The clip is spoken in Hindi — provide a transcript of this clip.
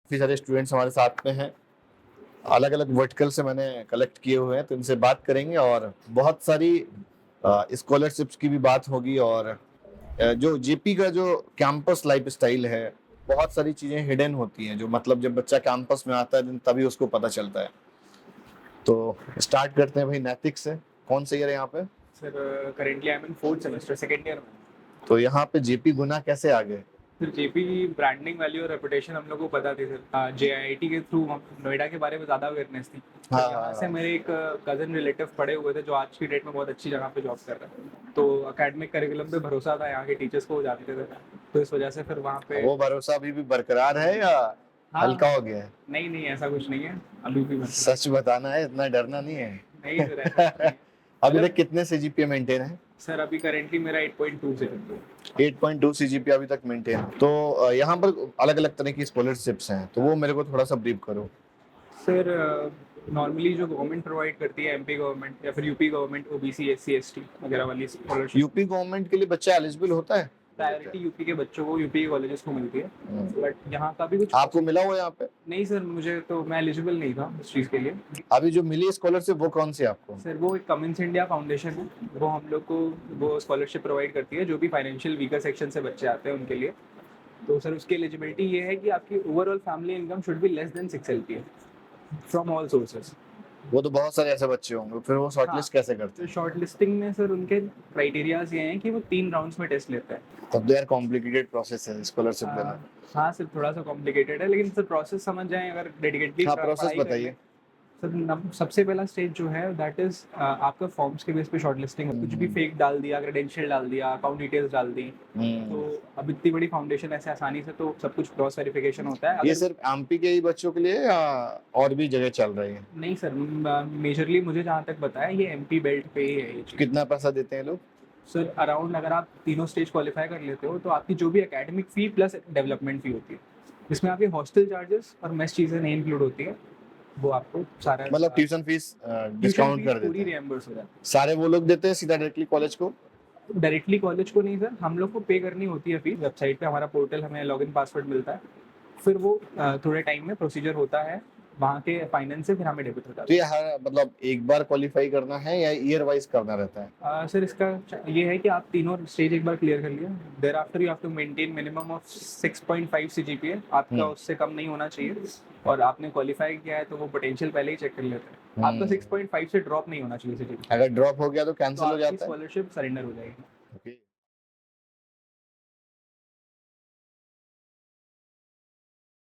काफ़ी सारे स्टूडेंट्स हमारे साथ में हैं, अलग अलग वर्टिकल से मैंने कलेक्ट किए हुए हैं, तो इनसे बात करेंगे और बहुत सारी स्कॉलरशिप्स की भी बात होगी। और जो जेपी का जो कैंपस लाइफ स्टाइल है, बहुत सारी चीजें हिडन होती हैं, जो मतलब जब बच्चा कैंपस में आता है तभी उसको पता चलता है। तो स्टार्ट करते हैं भाई नैतिक से। कौन सा ईयर है यहाँ पे? Sir currently I am in fourth semester second year में। तो यहाँ पे जेपी गुना कैसे आ गए? सर जेपी की ब्रांडिंग वैल्यू और रेपुटेशन हम लोग को पता थी सर, जेआईटी के थ्रू हम नोएडा के बारे में ज़्यादा अवेयरनेस थी। तो हाँ यहाँ से हाँ। मेरे एक कज़न रिलेटिव पढ़े हुए थे जो आज की डेट में बहुत अच्छी जगह पे जॉब कर रहे हैं, तो अकेडमिक करिकुलम पे भरोसा था, यहाँ के टीचर्स को वो जानते थे, तो इस वजह से फिर वहाँ पे। वो भरोसा अभी भी बरकरार है या हाँ। हल्का हो गया है? नहीं नहीं, ऐसा कुछ नहीं है, अभी भी बरकरार सच बताना है, इतना डरना नहीं है। नहीं सर, ऐसा कुछ नहीं है। अभी तक मतलब कितने सीजीपीए मेंटेन है? सर अभी करेंटली मेरा 8.2 से 8.2 सीजीपीए अभी तक मेंटेन। तो यहाँ पर अलग अलग तरह की स्कॉलरशिप्स हैं, तो वो मेरे को थोड़ा सा ब्रीफ करो। सर नॉर्मली जो गवर्नमेंट प्रोवाइड करती है, एमपी गवर्नमेंट या फिर UP government, OBC SC ST वगैरह वाली स्कॉलरशिप। यूपी गवर्नमेंट के लिए बच्चा एलिजिबल होता है? प्रायोरिटी यूपी के बच्चों को यूपी के कॉलेजेस को मिलती है, हम्म। बट यहाँ का भी कुछ। आपको मिला हो यहाँ पे? नहीं सर, मुझे तो मैं एलिजिबल नहीं था इस चीज़ के लिए। अभी जो मिली स्कॉलरशिप वो कौन सी है आपको? सर वो एक कमिंस इंडिया फाउंडेशन है, वो हम लोग को वो स्कॉलरशिप प्रोवाइड करती है जो भी फाइनेंशियल वीकर सेक्शन से बच्चे आते हैं उनके लिए। तो सर उसकी एलिजिबिलिटी ये है कि आपकी overall family income should be less than 6 LPA from all sources. वो तो बहुत सारे ऐसे बच्चे होंगे, फिर वो शॉर्टलिस्ट कैसे करते तो हैं? शॉर्ट लिस्टिंग में सर उनके क्राइटेरियाज ये हैं कि वो 3 राउंड्स में टेस्ट लेते हैं। तब तो यार कॉम्प्लिकेटेड प्रोसेस है स्कॉलरशिप लेना। हाँ सर, थोड़ा सा कॉम्प्लिकेटेड है, लेकिन सर प्रोसेस समझ जाएं अगर डेडिकेटली हाँ, प्रोसेस पढ़ाई करेंगे। बताइए। सर सबसे पहला स्टेज जो है दैट इज आपका फॉर्म्स के बेस पे शॉर्ट लिस्टिंग, कुछ भी फेक डाल दिया, क्रेडेंशियल डाल दिया, अकाउंट डिटेल्स डाल दी, तो अब इतनी बड़ी फाउंडेशन ऐसे आसानी से तो सब कुछ क्रॉस वेरिफिकेशन होता है। ये अगर सिर्फ एमपी के ही बच्चों के लिए या और भी जगह चल रही है? नहीं सर, मेजरली मुझे जहाँ तक पता है ये एमपी बेल्ट पे ही है ये चीज़। कितना पैसा देते हैं लोग? सर अराउंड अगर आप तीनों स्टेज क्वालिफाई कर लेते हो तो आपकी जो भी एकेडमिक फी प्लस डेवलपमेंट फी होती है, जिसमें आपकी हॉस्टल चार्जेस और मेस चीज़ें नहीं इंक्लूड होती है, वो आपको सारा मतलब ट्यूशन फीस डिस्काउंट कर देते पूरी हैं? रिएम्बर्स हो जाती सारे वो लोग देते हैं सीधा डायरेक्टली कॉलेज को? है। डायरेक्टली कॉलेज को नहीं सर, हम लोग को पे करनी होती है फी। वेबसाइट पे हमारा पोर्टल, हमें लॉगिन पासवर्ड मिलता है, फिर वो थोड़े टाइम में प्रोसीजर होता है वहाँ के फाइनेंस से, फिर हमें डेबिट हो जाता तो ये हर मतलब एक बार क्वालिफाई करना है या ईयर वाइज करना रहता है? सर इसका ये है कि आप तीनों स्टेज एक बार क्लियर कर लिया, thereafter you have to maintain minimum of 6.5 CGPA, आपका उससे कम नहीं होना चाहिए, और आपने क्वालिफाई किया है तो वो पोटेंशियल पहले ही चेक कर लेते हैं। आपका 6.5 से ड्रॉप नहीं होना चाहिए CGPA, अगर ड्रॉप हो गया तो कैंसिल हो आपकी जाता है? स्कॉलरशिप सरेंडर हो जाएगी। Okay.